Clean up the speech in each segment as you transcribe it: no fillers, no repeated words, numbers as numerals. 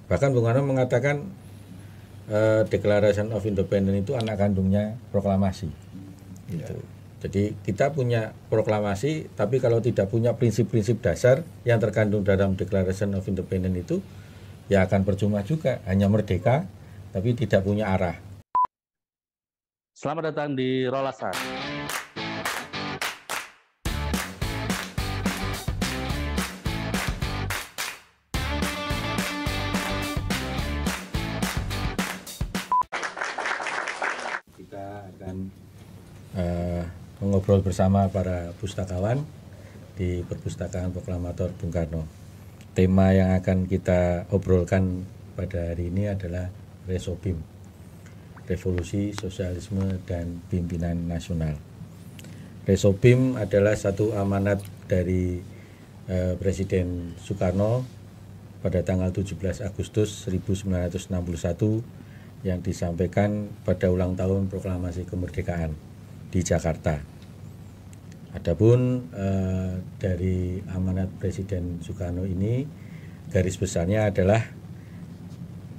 Bahkan Bung Karno mengatakan Declaration of Independence itu anak kandungnya proklamasi. Gitu. Jadi kita punya proklamasi, tapi kalau tidak punya prinsip-prinsip dasar yang terkandung dalam Declaration of Independence itu, ya akan percuma juga, hanya merdeka, tapi tidak punya arah. Selamat datang di Rolasan. Kita akan mengobrol bersama para pustakawan di Perpustakaan Proklamator Bung Karno. Tema yang akan kita obrolkan pada hari ini adalah Resobim, Revolusi Sosialisme dan Pimpinan Nasional. Resobim adalah satu amanat dari Presiden Soekarno pada tanggal 17 Agustus 1961 yang disampaikan pada ulang tahun Proklamasi Kemerdekaan di Jakarta. Adapun dari amanat Presiden Soekarno ini, garis besarnya adalah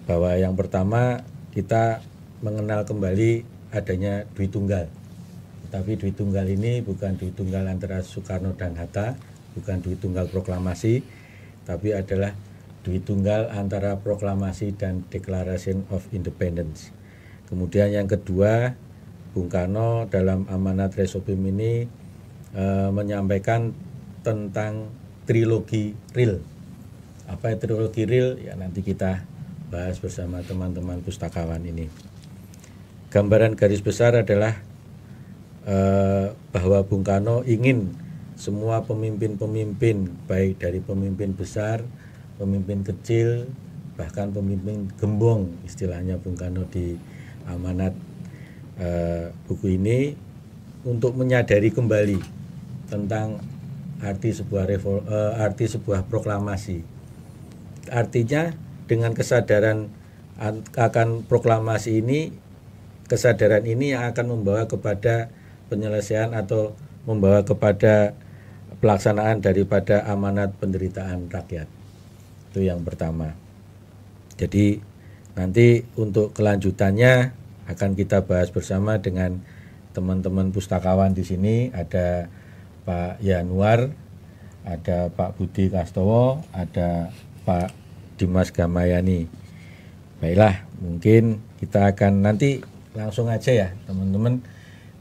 bahwa yang pertama kita mengenal kembali adanya duit tunggal. Tapi duit tunggal ini bukan duit tunggal antara Soekarno dan Hatta, bukan duit tunggal proklamasi, tapi adalah duit tunggal antara proklamasi dan Declaration of Independence. Kemudian yang kedua, Bung Karno dalam amanat Resobim ini menyampaikan tentang trilogi real. Apa itu trilogi real? Ya nanti kita bahas bersama teman-teman pustakawan ini. Gambaran garis besar adalah bahwa Bung Karno ingin semua pemimpin-pemimpin, baik dari pemimpin besar, pemimpin kecil, bahkan pemimpin gembong, istilahnya Bung Karno di amanat buku ini, untuk menyadari kembali tentang arti sebuah proklamasi. Artinya dengan kesadaran akan proklamasi ini, kesadaran ini yang akan membawa kepada penyelesaian atau membawa kepada pelaksanaan daripada amanat penderitaan rakyat. Itu yang pertama. Jadi nanti untuk kelanjutannya akan kita bahas bersama dengan teman-teman pustakawan di sini. Ada Pak Yanuar, ada Pak Budi Kastowo, ada Pak Dimas Gamayani. Baiklah, mungkin kita akan nanti langsung aja ya teman-teman.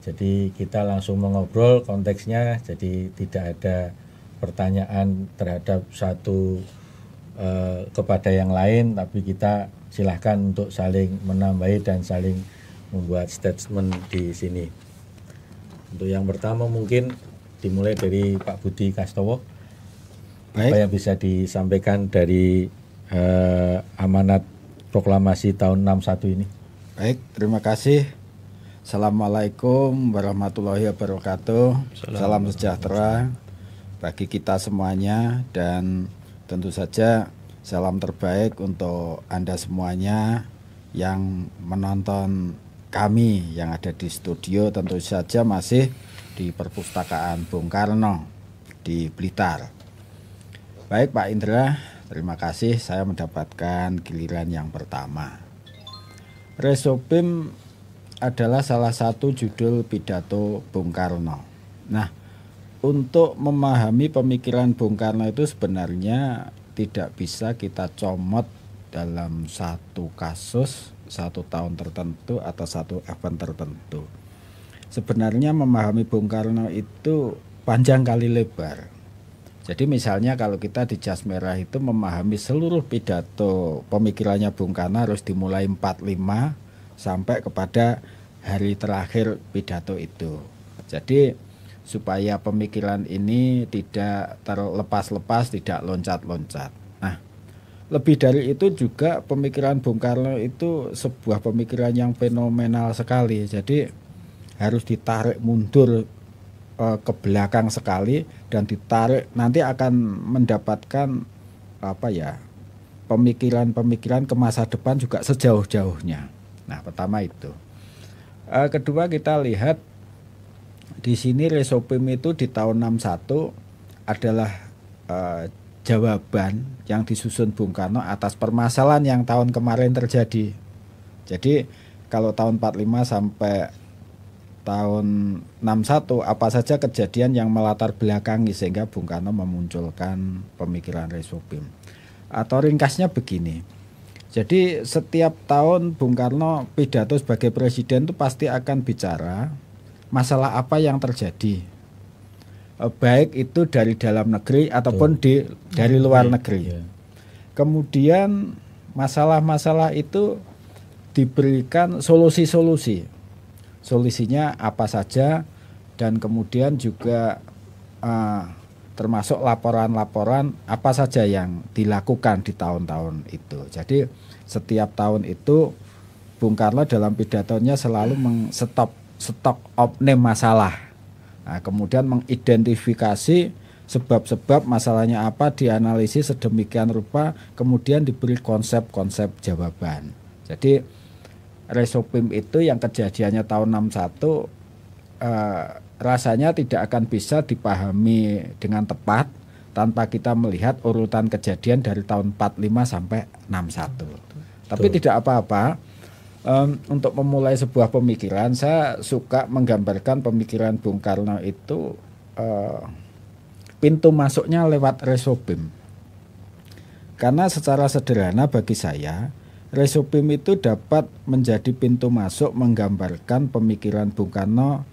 Jadi kita langsung mengobrol konteksnya, jadi tidak ada pertanyaan terhadap satu kepada yang lain, tapi kita silahkan untuk saling menambahi dan saling membuat statement di sini. Untuk yang pertama mungkin dimulai dari Pak Budi Kastowo. Baik. Apa yang bisa disampaikan dari amanat proklamasi tahun 61 ini? Baik, terima kasih. Assalamualaikum warahmatullahi wabarakatuh. Salam sejahtera bagi kita semuanya, dan tentu saja salam terbaik untuk Anda semuanya yang menonton kami yang ada di studio, tentu saja masih di Perpustakaan Bung Karno di Blitar. Baik Pak Indra, terima kasih saya mendapatkan giliran yang pertama. Resobim adalah salah satu judul pidato Bung Karno. Nah, untuk memahami pemikiran Bung Karno itu sebenarnya tidak bisa kita comot dalam satu kasus, satu tahun tertentu atau satu event tertentu. Sebenarnya memahami Bung Karno itu panjang kali lebar. Jadi misalnya kalau kita di Jas Merah itu memahami seluruh pidato pemikirannya Bung Karno harus dimulai 45 sampai kepada hari terakhir pidato itu. Jadi supaya pemikiran ini tidak terlepas-lepas, tidak loncat-loncat. Nah, lebih dari itu juga pemikiran Bung Karno itu sebuah pemikiran yang fenomenal sekali. Jadi harus ditarik mundur ke belakang sekali dan ditarik, nanti akan mendapatkan pemikiran-pemikiran ke masa depan juga sejauh-jauhnya. Nah, pertama itu. Kedua kita lihat di sini Resobim itu di tahun 61 adalah jawaban yang disusun Bung Karno atas permasalahan yang tahun kemarin terjadi. Jadi kalau tahun 45 sampai tahun 61 apa saja kejadian yang melatar belakangi sehingga Bung Karno memunculkan pemikiran Resopim. Atau ringkasnya begini. Jadi setiap tahun Bung Karno pidato sebagai presiden itu pasti akan bicara masalah apa yang terjadi. Baik itu dari dalam negeri ataupun dari luar negeri. Kemudian masalah-masalah itu diberikan solusi-solusi. Solusinya apa saja dan kemudian juga termasuk laporan-laporan apa saja yang dilakukan di tahun-tahun itu. Jadi setiap tahun itu Bung Karno dalam pidatonya selalu stok opname masalah. Nah, kemudian mengidentifikasi sebab-sebab masalahnya apa, dianalisis sedemikian rupa, kemudian diberi konsep-konsep jawaban. Jadi Resopim itu yang kejadiannya tahun 61 rasanya tidak akan bisa dipahami dengan tepat tanpa kita melihat urutan kejadian dari tahun 45 sampai 61. Tapi tidak apa-apa. Untuk memulai sebuah pemikiran, saya suka menggambarkan pemikiran Bung Karno itu pintu masuknya lewat Resopim. Karena secara sederhana bagi saya, Resopim itu dapat menjadi pintu masuk menggambarkan pemikiran Bung Karno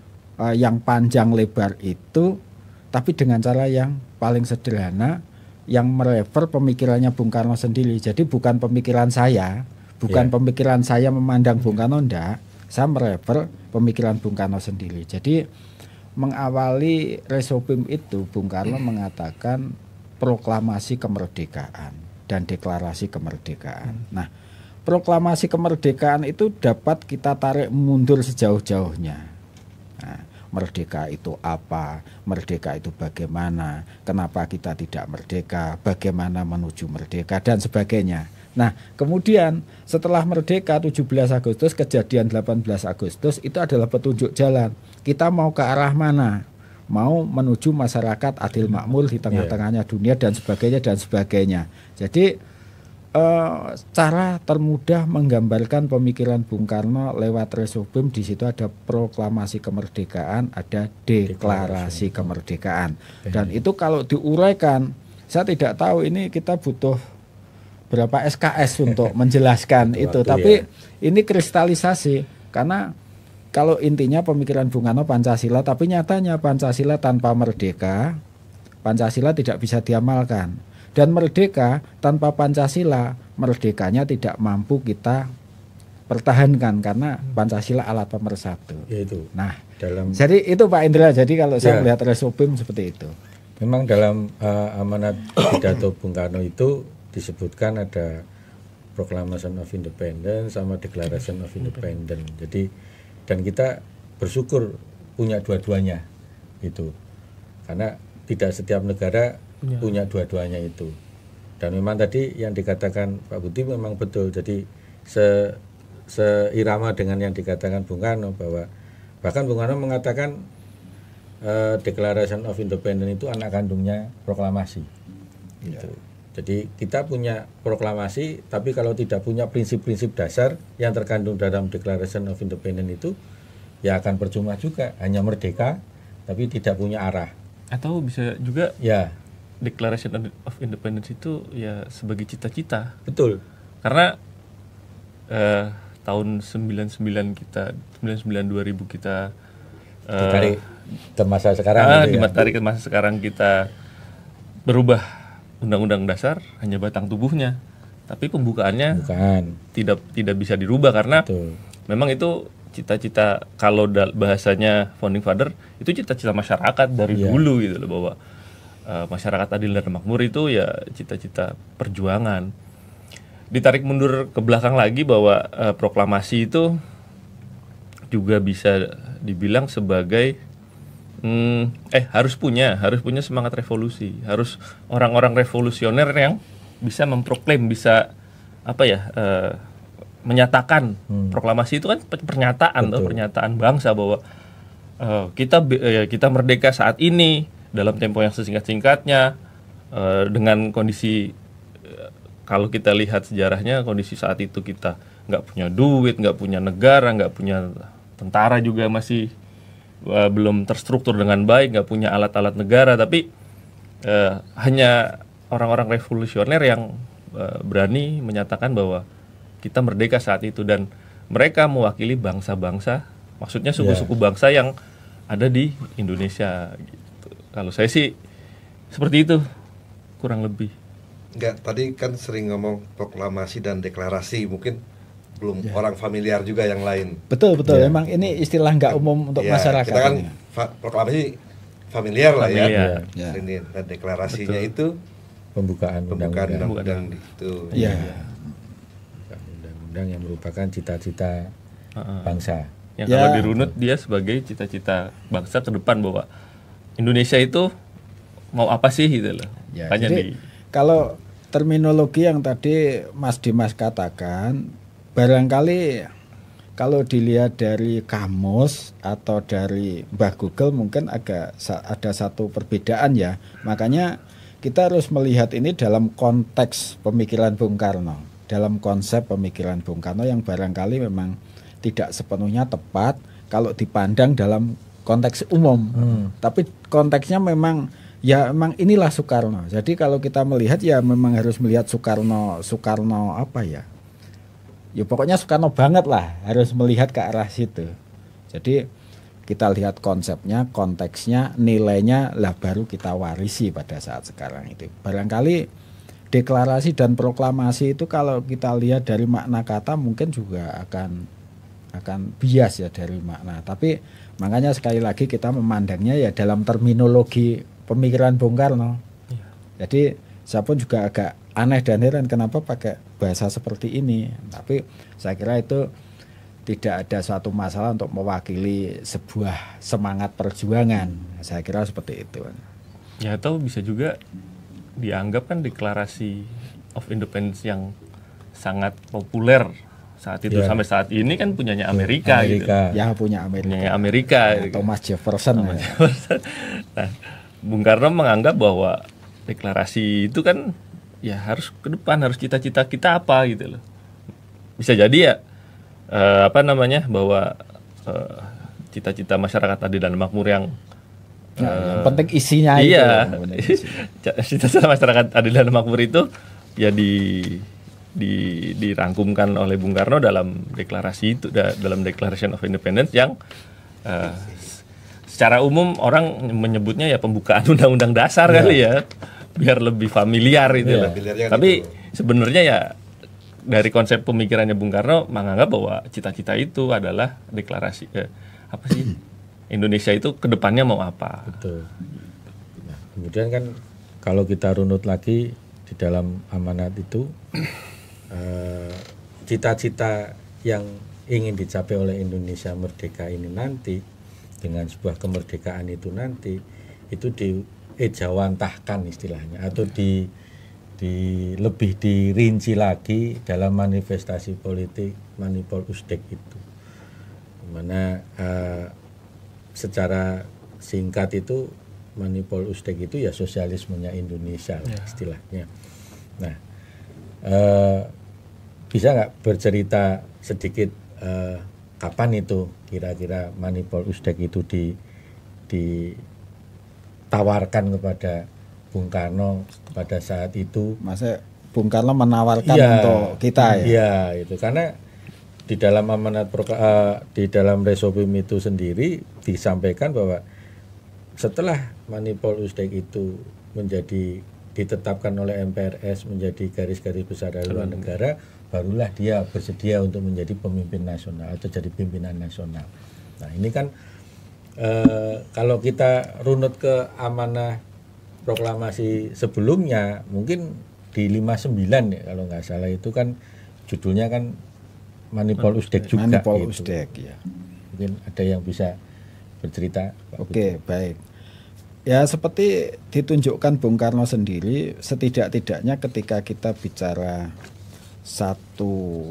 yang panjang lebar itu, tapi dengan cara yang paling sederhana, yang merefer pemikirannya Bung Karno sendiri. Jadi bukan pemikiran saya, bukan pemikiran saya memandang Bung Karno, enggak. Saya merefer pemikiran Bung Karno sendiri. Jadi mengawali Resopim itu Bung Karno mengatakan proklamasi kemerdekaan dan deklarasi kemerdekaan. Nah, proklamasi kemerdekaan itu dapat kita tarik mundur sejauh-jauhnya. Nah, merdeka itu apa? Merdeka itu bagaimana? Kenapa kita tidak merdeka? Bagaimana menuju merdeka? Dan sebagainya. Nah, kemudian setelah merdeka 17 Agustus, kejadian 18 Agustus itu adalah petunjuk jalan. Kita mau ke arah mana? Mau menuju masyarakat adil makmur di tengah-tengahnya dunia dan sebagainya dan sebagainya. Jadi cara termudah menggambarkan pemikiran Bung Karno lewat Resopim, di situ ada proklamasi kemerdekaan, ada deklarasi kemerdekaan. Dan itu kalau diuraikan, saya tidak tahu ini kita butuh berapa SKS untuk menjelaskan itu. Tapi ini kristalisasi, karena kalau intinya pemikiran Bung Karno Pancasila, tapi nyatanya Pancasila tanpa merdeka, Pancasila tidak bisa diamalkan. Dan merdeka tanpa Pancasila, merdekanya tidak mampu kita pertahankan karena Pancasila alat pemersatu. Yaitu. Nah, jadi itu Pak Indra. Jadi kalau saya melihat Resopim seperti itu. Memang dalam amanat pidato Bung Karno itu disebutkan ada Proclamation of Independence sama Declaration of Independence. Jadi dan kita bersyukur punya dua-duanya itu. Karena tidak setiap negara punya dua-duanya itu. Dan memang tadi yang dikatakan Pak Budi memang betul. Jadi seirama dengan yang dikatakan Bung Karno, bahwa bahkan Bung Karno mengatakan Declaration of Independence itu anak kandungnya proklamasi. Gitu. Jadi kita punya proklamasi, tapi kalau tidak punya prinsip-prinsip dasar yang terkandung dalam Declaration of Independence itu, ya akan percuma juga, hanya merdeka tapi tidak punya arah. Atau bisa juga Declaration of Independence itu ya sebagai cita-cita. Betul. Karena tahun 99 kita 2000 kita ditarik ke masa sekarang ditarik ke masa sekarang, kita berubah undang-undang dasar hanya batang tubuhnya. Tapi pembukaannya tidak bisa dirubah karena memang itu cita-cita, kalau bahasanya founding father itu cita-cita masyarakat dari dulu gitu loh, bahwa masyarakat adil dan makmur itu ya cita-cita perjuangan. Ditarik mundur ke belakang lagi bahwa proklamasi itu juga bisa dibilang sebagai harus punya semangat revolusi, harus orang-orang revolusioner yang bisa memproklaim, bisa menyatakan. Proklamasi itu kan pernyataan, pernyataan bangsa bahwa kita merdeka saat ini dalam tempo yang sesingkat-singkatnya, dengan kondisi kalau kita lihat sejarahnya, kondisi saat itu kita nggak punya duit, nggak punya negara, nggak punya tentara juga masih belum terstruktur dengan baik, nggak punya alat-alat negara, tapi hanya orang-orang revolusioner yang berani menyatakan bahwa kita merdeka saat itu, dan mereka mewakili bangsa-bangsa, maksudnya suku-suku bangsa yang ada di Indonesia gitu. Kalau saya sih seperti itu kurang lebih. Enggak, tadi kan sering ngomong proklamasi dan deklarasi, mungkin belum orang familiar juga yang lain. Betul. Memang ini istilah nggak umum untuk masyarakat. Kita kan proklamasi familiar lah ya. Ya. Dan deklarasinya itu pembukaan undang-undang itu. Ya. Undang-undang yang merupakan cita-cita bangsa. Yang kalau dirunut dia sebagai cita-cita bangsa ke depan, bahwa Indonesia itu mau apa sih gitu loh. Ya, jadi kalau terminologi yang tadi Mas Dimas katakan, barangkali kalau dilihat dari kamus atau dari Mbah Google mungkin agak ada satu perbedaan ya. Makanya kita harus melihat ini dalam konteks pemikiran Bung Karno, dalam konsep pemikiran Bung Karno yang barangkali memang tidak sepenuhnya tepat kalau dipandang dalam konteks umum. Tapi konteksnya memang inilah Soekarno. Jadi kalau kita melihat ya memang harus melihat Soekarno apa ya? Ya pokoknya Soekarno banget lah, harus melihat ke arah situ. Jadi kita lihat konsepnya, konteksnya, nilainya lah baru kita warisi pada saat sekarang itu. Barangkali deklarasi dan proklamasi itu kalau kita lihat dari makna kata mungkin juga akan bias ya dari makna. Tapi makanya sekali lagi kita memandangnya ya dalam terminologi pemikiran Bung Karno. Jadi saya pun juga agak aneh dan heran kenapa pakai bahasa seperti ini. Tapi saya kira itu tidak ada suatu masalah untuk mewakili sebuah semangat perjuangan. Saya kira seperti itu. Ya, atau bisa juga dianggap kan deklarasi of independence yang sangat populer saat itu sampai saat ini kan punyanya Amerika. Gitu. Ya punya Amerika. Punyanya Amerika. Ya, Thomas Jefferson. Nah, Bung Karno menganggap bahwa deklarasi itu kan ya harus ke depan, harus cita-cita kita apa gitu loh. Bisa jadi ya bahwa cita-cita masyarakat adil dan makmur yang yang penting isinya cita-cita masyarakat adil dan makmur itu ya dirangkumkan oleh Bung Karno dalam deklarasi itu, dalam Declaration of Independence yang secara umum orang menyebutnya ya pembukaan undang-undang dasar kali ya, biar lebih familiar itu lah. Tapi sebenarnya ya dari konsep pemikirannya Bung Karno menganggap bahwa cita-cita itu adalah deklarasi apa sih Indonesia itu kedepannya mau apa. Betul. Nah, kemudian kan kalau kita runut lagi di dalam amanat itu cita-cita yang ingin dicapai oleh Indonesia merdeka ini nanti, dengan sebuah kemerdekaan itu nanti itu diejawantahkan istilahnya, atau lebih dirinci lagi dalam manifestasi politik Manipol Usdek itu, dimana secara singkat itu Manipol Usdek itu ya sosialismenya Indonesia istilahnya. Nah, bisa nggak bercerita sedikit kapan itu kira-kira Manipol Usdek itu ditawarkan kepada Bung Karno pada saat itu? Masa Bung Karno menawarkan untuk kita ya? Iya, itu karena di dalam amanat di dalam Resopim itu sendiri disampaikan bahwa setelah Manipol Usdek itu ditetapkan oleh MPRS menjadi garis-garis besar haluan negara, barulah dia bersedia untuk menjadi pemimpin nasional atau jadi pimpinan nasional. Nah ini kan kalau kita runut ke amanah proklamasi sebelumnya, mungkin di 59 ya kalau nggak salah, itu kan judulnya kan Manipol Usdek juga. Manipol gitu. Usdek ya. Mungkin ada yang bisa bercerita. Oke, baik. Ya seperti ditunjukkan Bung Karno sendiri, setidak-tidaknya ketika kita bicara satu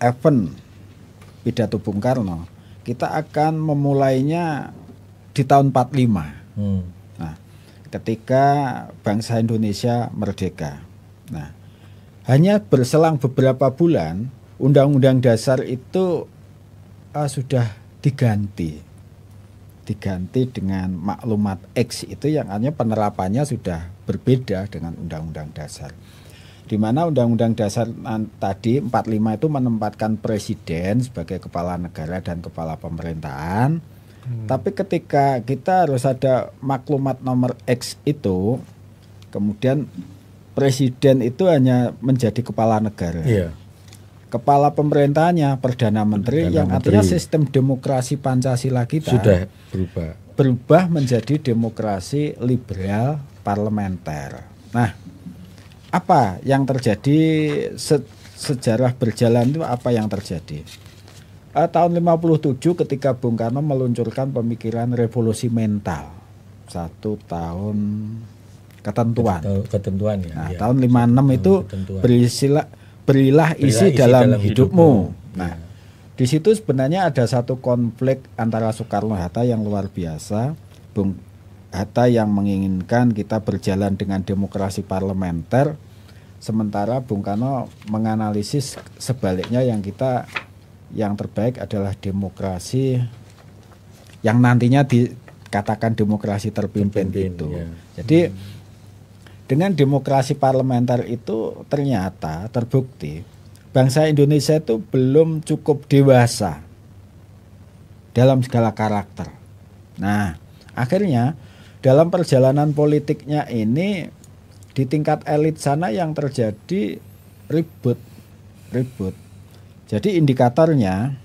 event pidato Bung Karno, kita akan memulainya di tahun 45. Nah, ketika bangsa Indonesia merdeka. Nah, hanya berselang beberapa bulan Undang-Undang Dasar itu sudah diganti dengan maklumat X itu yang hanya penerapannya sudah berbeda dengan Undang-Undang Dasar. Di mana Undang-Undang Dasar tadi 45 itu menempatkan presiden sebagai kepala negara dan kepala pemerintahan. Tapi ketika kita harus ada maklumat nomor X itu, kemudian presiden itu hanya menjadi kepala negara. Iya. Kepala pemerintahannya Perdana Menteri, yang artinya sistem demokrasi Pancasila kita sudah berubah menjadi demokrasi liberal parlementer. Nah, apa yang terjadi sejarah berjalan itu apa yang terjadi? Tahun 57 ketika Bung Karno meluncurkan pemikiran revolusi mental, 1 tahun ketentuan. Ya. Nah, tahun 56 itu berilah isi dalam hidupmu. Nah, di situ sebenarnya ada satu konflik antara Soekarno-Hatta yang luar biasa. Bung Hatta yang menginginkan kita berjalan dengan demokrasi parlementer, sementara Bung Karno menganalisis sebaliknya, yang terbaik adalah demokrasi yang nantinya dikatakan demokrasi terpimpin itu. Ya. Jadi dengan demokrasi parlementer itu ternyata terbukti bangsa Indonesia itu belum cukup dewasa dalam segala karakter. Nah, akhirnya dalam perjalanan politiknya ini di tingkat elit sana yang terjadi ribut. Jadi indikatornya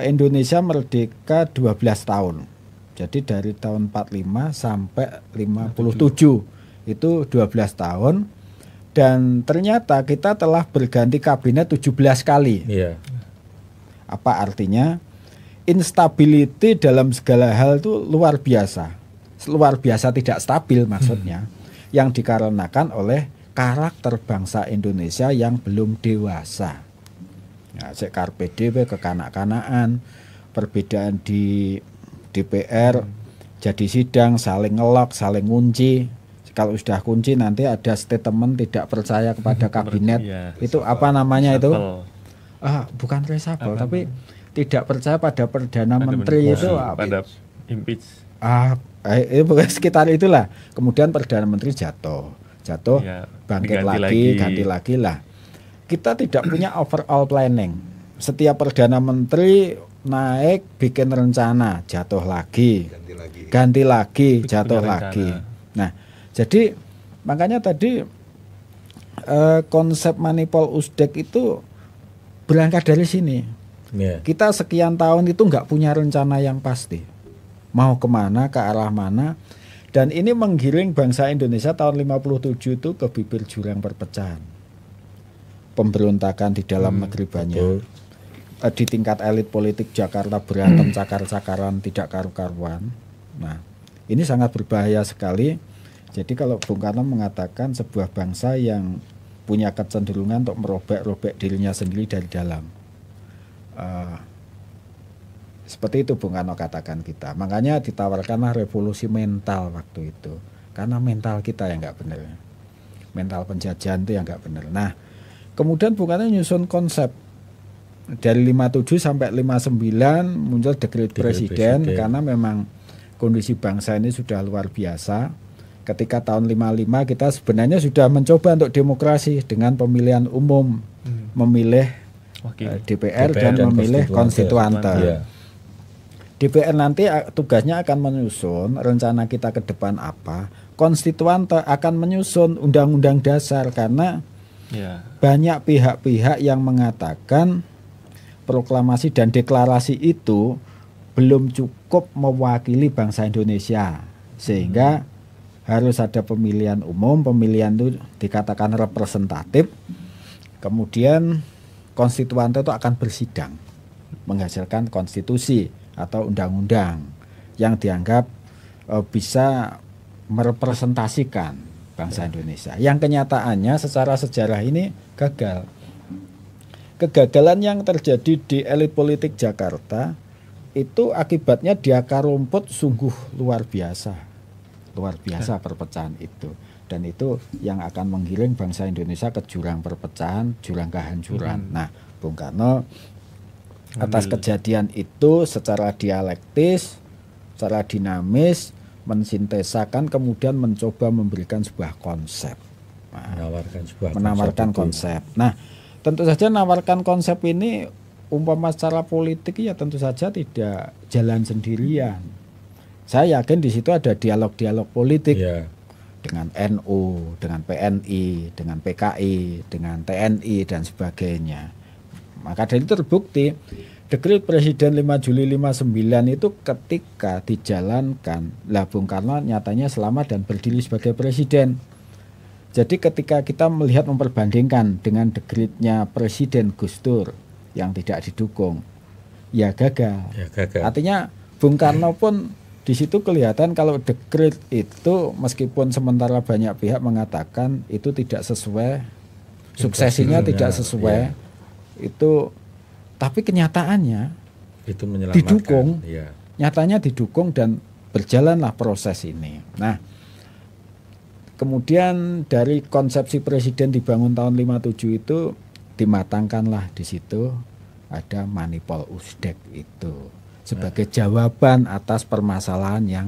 Indonesia merdeka 12 tahun. Jadi dari tahun 45 sampai 57 itu 12 tahun, dan ternyata kita telah berganti kabinet 17 kali. Iya. Apa artinya? Instability dalam segala hal itu luar biasa. Luar biasa tidak stabil maksudnya. Yang dikarenakan oleh karakter bangsa Indonesia yang belum dewasa. Nah, carpe diem, kekanak-kanaan, perbedaan di DPR, jadi sidang saling ngelok, saling ngunci. Kalau sudah kunci nanti ada statement tidak percaya kepada kabinet. Itu apa namanya itu? Bukan reshuffle, tapi tidak percaya pada Perdana Menteri itu pada impeach. Bukan sekitar itulah. Kemudian Perdana Menteri jatuh, bangkit lagi, ganti lagi lah. Kita tidak punya overall planning. Setiap Perdana Menteri naik bikin rencana, jatuh lagi, ganti lagi, jatuh lagi. Nah, jadi makanya tadi konsep Manipol Usdek itu berangkat dari sini. Kita sekian tahun itu nggak punya rencana yang pasti, mau kemana, ke arah mana, dan ini menggiring bangsa Indonesia tahun 57 itu ke bibir jurang perpecahan. Pemberontakan di dalam negeri banyak. Di tingkat elit politik Jakarta berantem cakar-cakaran tidak karu-karuan. Nah, ini sangat berbahaya sekali. Jadi kalau Bung Karno mengatakan sebuah bangsa yang punya kecenderungan untuk merobek-robek dirinya sendiri dari dalam. Seperti itu Bung Karno katakan kita. Makanya ditawarkanlah revolusi mental waktu itu. Karena mental kita yang nggak benar. Mental penjajahan itu yang nggak benar. Nah, kemudian Bung Karno nyusun konsep. Dari 57 sampai 59 muncul dekret presiden karena memang kondisi bangsa ini sudah luar biasa. Ketika tahun 55 kita sebenarnya sudah mencoba untuk demokrasi dengan pemilihan umum, memilih DPR dan memilih konstituante. DPR nanti tugasnya akan menyusun rencana kita ke depan apa, konstituante akan menyusun undang-undang dasar karena banyak pihak-pihak yang mengatakan proklamasi dan deklarasi itu belum cukup mewakili bangsa Indonesia, sehingga harus ada pemilihan umum. Pemilihan itu dikatakan representatif, kemudian konstituante itu akan bersidang menghasilkan konstitusi atau undang-undang yang dianggap bisa merepresentasikan bangsa Indonesia, yang kenyataannya secara sejarah ini gagal. Kegagalan yang terjadi di elit politik Jakarta itu akibatnya di akar rumput sungguh luar biasa. luar biasa perpecahan itu, dan itu yang akan menggiring bangsa Indonesia ke jurang perpecahan, jurang kehancuran. Nah, Bung Karno atas kejadian itu secara dialektis, secara dinamis mensintesakan, kemudian mencoba memberikan sebuah konsep, menawarkan konsep. Nah, tentu saja menawarkan konsep ini umpama secara politik ya tentu saja tidak jalan sendirian. Saya yakin di situ ada dialog-dialog politik dengan NU, dengan PNI, dengan PKI, dengan TNI dan sebagainya. Maka dari itu terbukti dekret Presiden 5 Juli 59 itu ketika dijalankan, lah Bung Karno nyatanya selamat dan berdiri sebagai presiden. Jadi ketika kita melihat memperbandingkan dengan dekretnya Presiden Gus Dur yang tidak didukung, ya gagal. Artinya Bung Karno pun di situ kelihatan kalau dekret itu meskipun sementara banyak pihak mengatakan itu tidak sesuai, suksesinya tidak sesuai, itu tapi kenyataannya itu menyelamatkan, didukung, nyatanya didukung dan berjalanlah proses ini. Nah, kemudian dari konsepsi presiden dibangun tahun 57 itu dimatangkanlah di situ ada Manipol Usdek itu sebagai jawaban atas permasalahan yang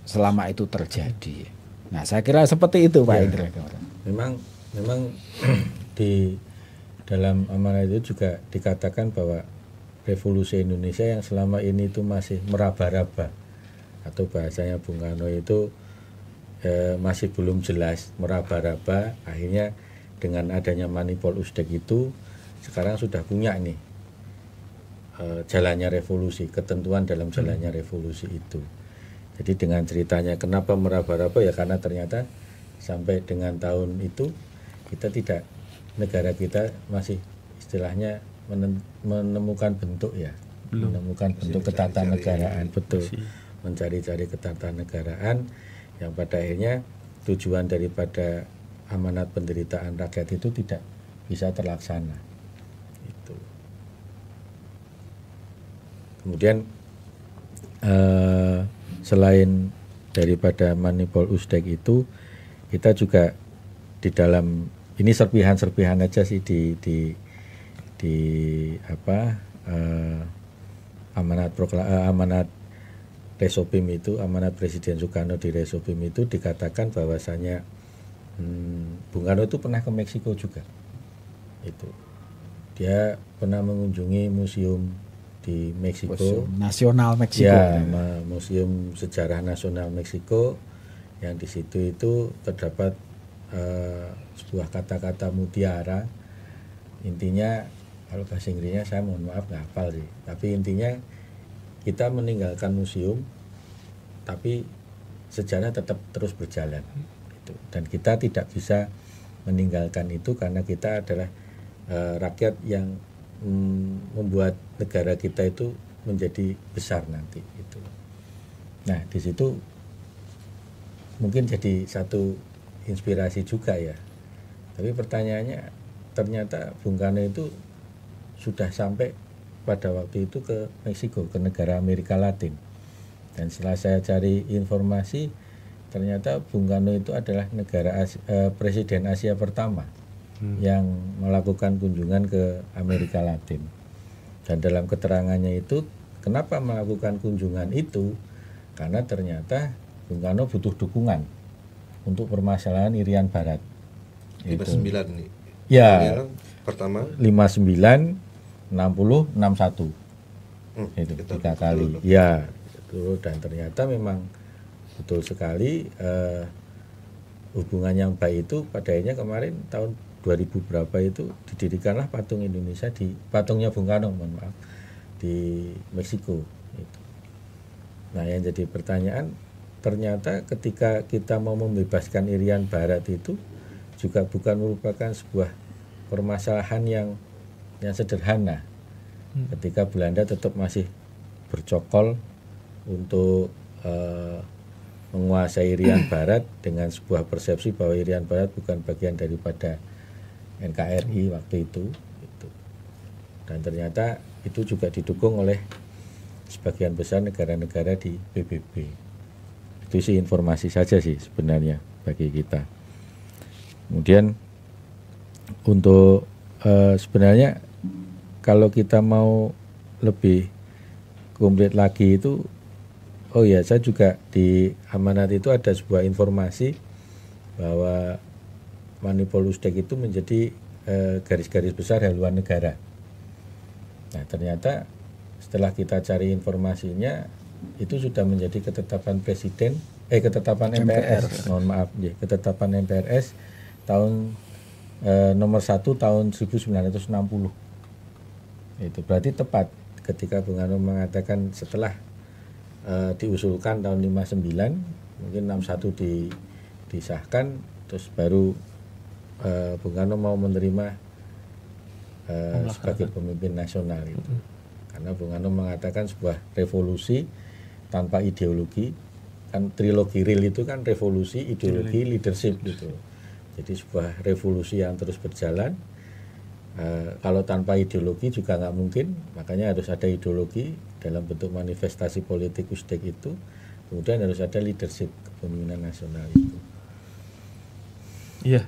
selama itu terjadi. Nah, saya kira seperti itu, Pak Indra. Memang di dalam amanat itu juga dikatakan bahwa revolusi Indonesia yang selama ini itu masih meraba-raba, atau bahasanya Bung Karno itu masih belum jelas, meraba-raba. Akhirnya dengan adanya Manipol Usdek itu sekarang sudah punya nih jalannya revolusi, ketentuan dalam jalannya revolusi itu. Jadi dengan ceritanya kenapa meraba-raba ya karena ternyata sampai dengan tahun itu kita tidak, negara kita masih istilahnya menemukan bentuk menemukan bentuk ketatanegaraan, betul, mencari-cari ketatanegaraan yang pada akhirnya tujuan daripada amanat penderitaan rakyat itu tidak bisa terlaksana. Kemudian selain daripada Manipol Usdek itu, kita juga di dalam ini serpihan-serpihan aja sih di amanat Resopim itu, amanat Presiden Soekarno di Resopim itu dikatakan bahwasanya Bung Karno itu pernah ke Meksiko juga. Itu dia pernah mengunjungi museum di Meksiko, Museum Nasional Meksiko, Museum Sejarah Nasional Meksiko, yang di situ itu terdapat sebuah kata-kata mutiara. Intinya kalau bahasa Inggrisnya saya mohon maaf nggak hafal sih, tapi intinya kita meninggalkan museum tapi sejarah tetap terus berjalan gitu. Dan kita tidak bisa meninggalkan itu karena kita adalah rakyat yang membuat negara kita itu menjadi besar nanti itu. Nah, di situ mungkin jadi satu inspirasi juga ya. Tapi pertanyaannya, ternyata Bung Karno itu sudah sampai pada waktu itu ke Meksiko, ke negara Amerika Latin. Dan setelah saya cari informasi, ternyata Bung Karno itu adalah presiden Asia pertama yang melakukan kunjungan ke Amerika Latin. Dan dalam keterangannya itu, kenapa melakukan kunjungan itu? Karena ternyata Bung Karno butuh dukungan untuk permasalahan Irian Barat. 59 nih. Ya. Pertama 59, 60, 61. Itu 3 kali. Ya, itu, dan ternyata memang betul sekali hubungan yang baik itu pada akhirnya kemarin tahun 2000 berapa itu didirikanlah patung Indonesia patungnya Bung Karno, mohon maaf, di Meksiko itu. Nah, yang jadi pertanyaan, ternyata ketika kita mau membebaskan Irian Barat itu juga bukan merupakan sebuah permasalahan yang sederhana. Ketika Belanda tetap masih bercokol untuk menguasai Irian Barat dengan sebuah persepsi bahwa Irian Barat bukan bagian daripada NKRI waktu itu. Dan ternyata itu juga didukung oleh sebagian besar negara-negara di PBB. Itu sih informasi saja sih sebenarnya bagi kita. Kemudian untuk sebenarnya kalau kita mau lebih komplit lagi itu, oh ya, saya juga di amanat itu ada sebuah informasi bahwa Manipul Usdek itu menjadi garis-garis besar haluan negara. Nah, ternyata setelah kita cari informasinya itu sudah menjadi ketetapan presiden, ketetapan MPRS, mohon maaf, ya, ketetapan MPRS tahun nomor 1 tahun 1960. Itu berarti tepat ketika Bung Karno mengatakan setelah diusulkan tahun 59, mungkin 61 disahkan, terus baru Bung Karno mau menerima sebagai pemimpin nasional itu. Karena Bung Karno mengatakan sebuah revolusi tanpa ideologi, kan trilogi real itu kan revolusi, ideologi, leadership gitu. Jadi sebuah revolusi yang terus berjalan. Kalau tanpa ideologi juga nggak mungkin, makanya harus ada ideologi dalam bentuk manifestasi politik Usdek itu, kemudian harus ada leadership kepemimpinan nasional itu. Iya.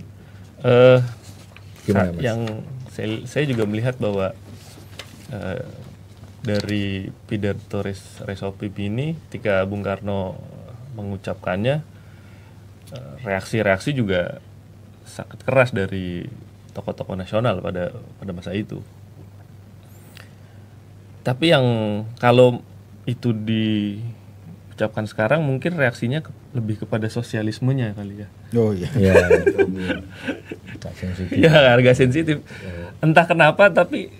Gimana, Mas? Yang saya juga melihat bahwa dari pidato Resopim ini, ketika Bung Karno mengucapkannya, reaksi-reaksi juga sangat keras dari tokoh-tokoh nasional pada masa itu. Tapi yang kalau itu diucapkan sekarang mungkin reaksinya lebih kepada sosialismenya kali ya. Oh iya. Ya, ya harga sensitif. Entah kenapa tapi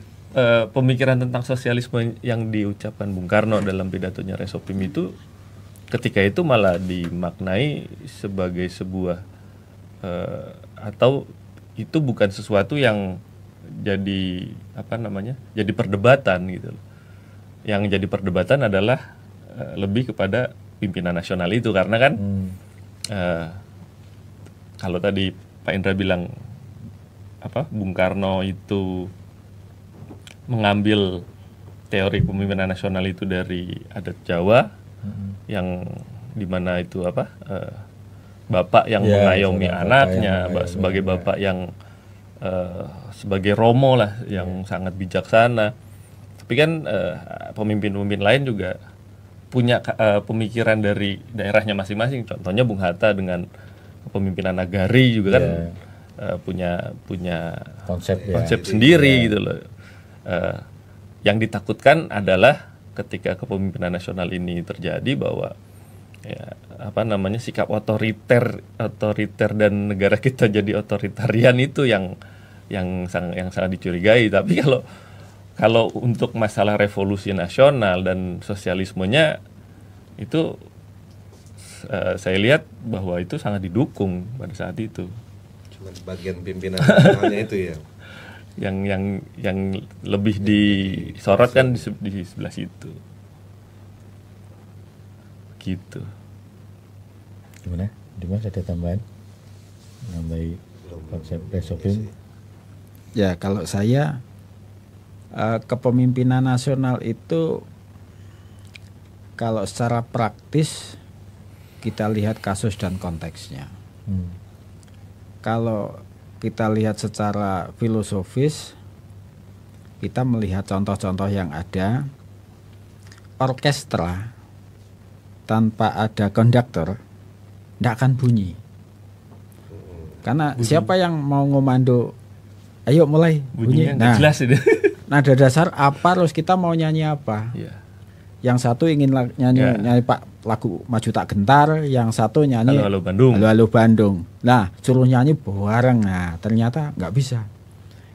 pemikiran tentang sosialisme yang diucapkan Bung Karno dalam pidatonya Resopim itu ketika itu malah dimaknai sebagai sebuah atau itu bukan sesuatu yang jadi jadi perdebatan gitu. Yang jadi perdebatan adalah lebih kepada pimpinan nasional itu, karena kan kalau tadi Pak Indra bilang Bung Karno itu mengambil teori kepemimpinan nasional itu dari adat Jawa, yang dimana itu bapak yang mengayomi anaknya, sebagai bapak yang sebagai romo lah, yang sangat bijaksana. Tapi kan pemimpin-pemimpin lain juga punya pemikiran dari daerahnya masing-masing. Contohnya Bung Hatta dengan kepemimpinan nagari juga kan punya konsep sendiri gitu loh. Yang ditakutkan adalah ketika kepemimpinan nasional ini terjadi bahwa sikap otoriter dan negara kita jadi otoritarian itu yang sangat dicurigai. Tapi kalau untuk masalah revolusi nasional dan sosialismenya itu saya lihat bahwa itu sangat didukung pada saat itu. Cuma bagian pimpinan nasionalnya itu ya. Yang lebih disorot kan di sebelah situ. Gitu. Gimana? Dimas ada tambahan? Nambahi konsep Resopim? Ya, kalau saya kepemimpinan nasional itu kalau secara praktis kita lihat kasus dan konteksnya. Kalau kita lihat secara filosofis, kita melihat contoh-contoh yang ada. Orkestra tanpa ada konduktor tidak akan bunyi. Karena siapa yang mau ngomando, ayo mulai bunyi. Nah, jelas itu. Nada dasar apa, terus kita mau nyanyi apa? Yeah. Yang satu ingin nyanyi Pak lagu Maju Tak Gentar, yang satu nyanyi Halo Bandung. Halo Bandung. Nah, suruh nyanyi bareng. Nah, ternyata nggak bisa.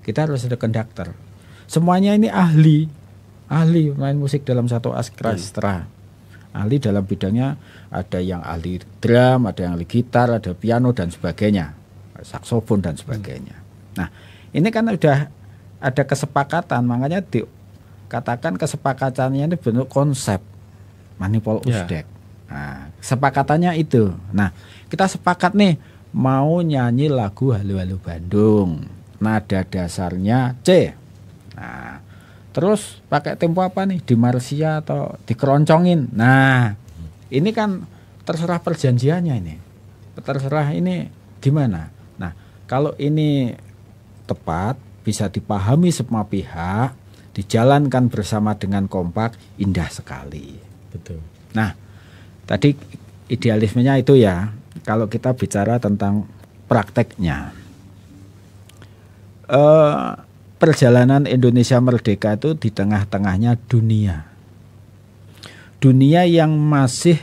Kita harus ada konduktor. Semuanya ini ahli main musik dalam satu orkestra. Ahli dalam bidangnya, ada yang ahli drum, ada yang ahli gitar, ada piano dan sebagainya, saksofon dan sebagainya. Nah, ini kan udah ada kesepakatan, makanya dikatakan kesepakatannya ini bentuk konsep Manipul Usdek. Nah, kesepakatannya itu. Nah, kita sepakat nih mau nyanyi lagu Halo Halo Bandung, nada dasarnya C. Nah, terus pakai tempo apa nih, di Marsia atau dikeroncongin. Nah, ini kan terserah perjanjiannya ini. Terserah ini gimana. Nah, kalau ini tepat, bisa dipahami semua pihak, dijalankan bersama dengan kompak, indah sekali. Betul. Nah, tadi idealismenya itu ya. Kalau kita bicara tentang prakteknya, perjalanan Indonesia merdeka itu di tengah-tengahnya dunia yang masih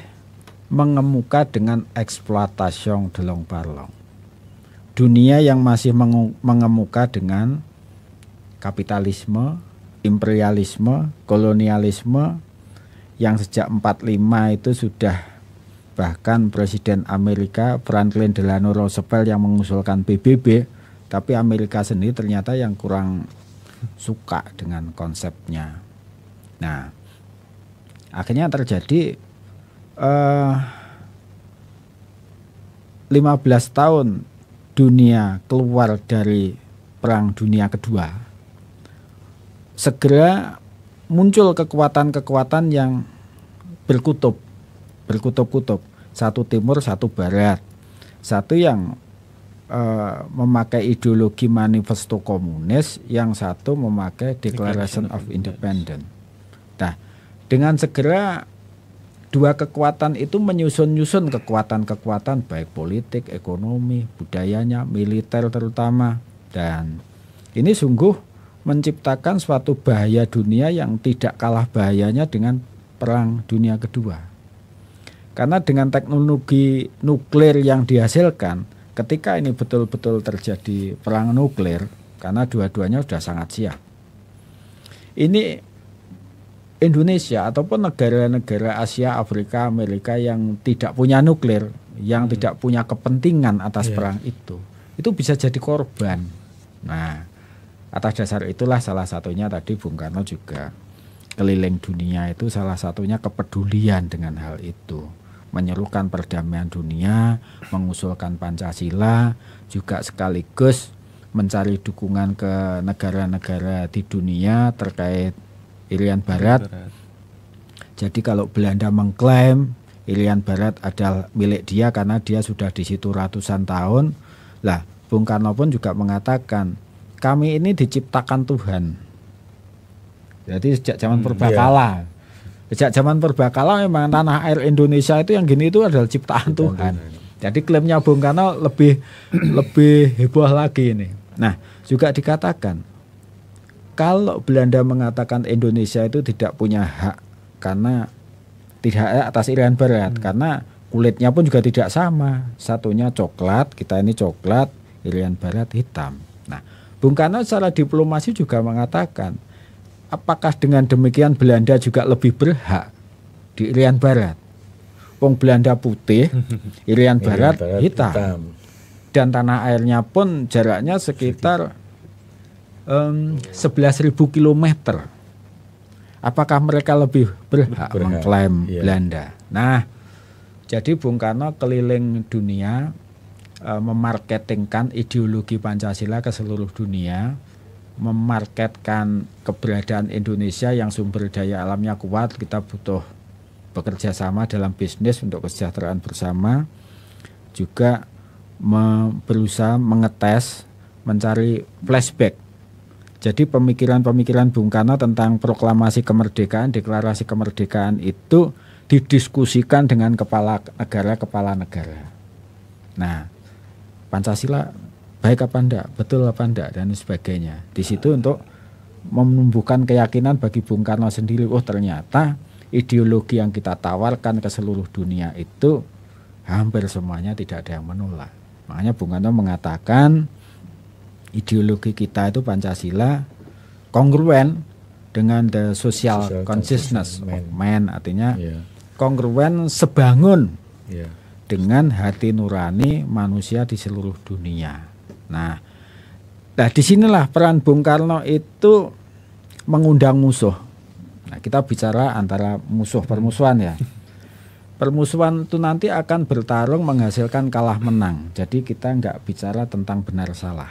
mengemuka dengan eksploitasi delong parlong, dunia yang masih mengemuka dengan kapitalisme, imperialisme, kolonialisme, yang sejak 45 itu sudah, bahkan Presiden Amerika Franklin Delano Roosevelt yang mengusulkan PBB, tapi Amerika sendiri ternyata yang kurang suka dengan konsepnya. Nah, akhirnya terjadi 15 tahun dunia keluar dari Perang Dunia Kedua. Segera muncul kekuatan-kekuatan yang berkutub-kutub. Satu timur, satu barat. Satu yang memakai ideologi manifesto komunis, yang satu memakai Declaration of Independence. Nah, dengan segera dua kekuatan itu menyusun-nyusun kekuatan-kekuatan baik politik, ekonomi, budayanya, militer terutama. Dan ini sungguh menciptakan suatu bahaya dunia yang tidak kalah bahayanya dengan Perang Dunia Kedua. Karena dengan teknologi nuklir yang dihasilkan, ketika ini betul-betul terjadi perang nuklir, karena dua-duanya sudah sangat siap, ini Indonesia ataupun negara-negara Asia, Afrika, Amerika yang tidak punya nuklir, yang tidak punya kepentingan atas perang itu bisa jadi korban. Nah, atas dasar itulah salah satunya tadi Bung Karno juga keliling dunia itu, salah satunya kepedulian dengan hal itu, menyerukan perdamaian dunia, mengusulkan Pancasila, juga sekaligus mencari dukungan ke negara-negara di dunia terkait Irian Barat. Jadi kalau Belanda mengklaim Irian Barat adalah milik dia karena dia sudah di situ ratusan tahun, lah Bung Karno pun juga mengatakan kami ini diciptakan Tuhan. Jadi sejak zaman purbakala. Sejak zaman purbakala memang tanah air Indonesia itu yang gini itu adalah ciptaan Tuhan. Jadi klaimnya Bung Karno lebih heboh lagi ini. Nah, juga dikatakan kalau Belanda mengatakan Indonesia itu tidak punya hak karena tidak hak atas Irian Barat, karena kulitnya pun juga tidak sama. Satunya coklat, kita ini coklat, Irian Barat hitam. Nah, Bung Karno secara diplomasi juga mengatakan, apakah dengan demikian Belanda juga lebih berhak di Irian Barat? Wong Belanda putih, Irian Barat hitam. Dan tanah airnya pun jaraknya sekitar 11.000 kilometer. Apakah mereka lebih berhak mengklaim Belanda? Nah, jadi Bung Karno keliling dunia memarketingkan ideologi Pancasila ke seluruh dunia, memarketkan keberadaan Indonesia yang sumber daya alamnya kuat, kita butuh bekerja sama dalam bisnis untuk kesejahteraan bersama, juga berusaha mengetes, mencari flashback. Jadi pemikiran-pemikiran Bung Karno tentang proklamasi kemerdekaan, deklarasi kemerdekaan itu didiskusikan dengan kepala negara. Nah, Pancasila baik apa enggak, betul apa enggak, dan sebagainya. Di situ untuk menumbuhkan keyakinan bagi Bung Karno sendiri, oh ternyata ideologi yang kita tawarkan ke seluruh dunia itu hampir semuanya tidak ada yang menolak. Makanya Bung Karno mengatakan ideologi kita itu Pancasila kongruen dengan the social consciousness of man, artinya kongruen sebangun dengan hati nurani manusia di seluruh dunia. Nah, disinilah peran Bung Karno itu mengundang musuh. Nah, kita bicara antara musuh permusuhan ya. Permusuhan itu nanti akan bertarung menghasilkan kalah menang. Jadi kita nggak bicara tentang benar salah.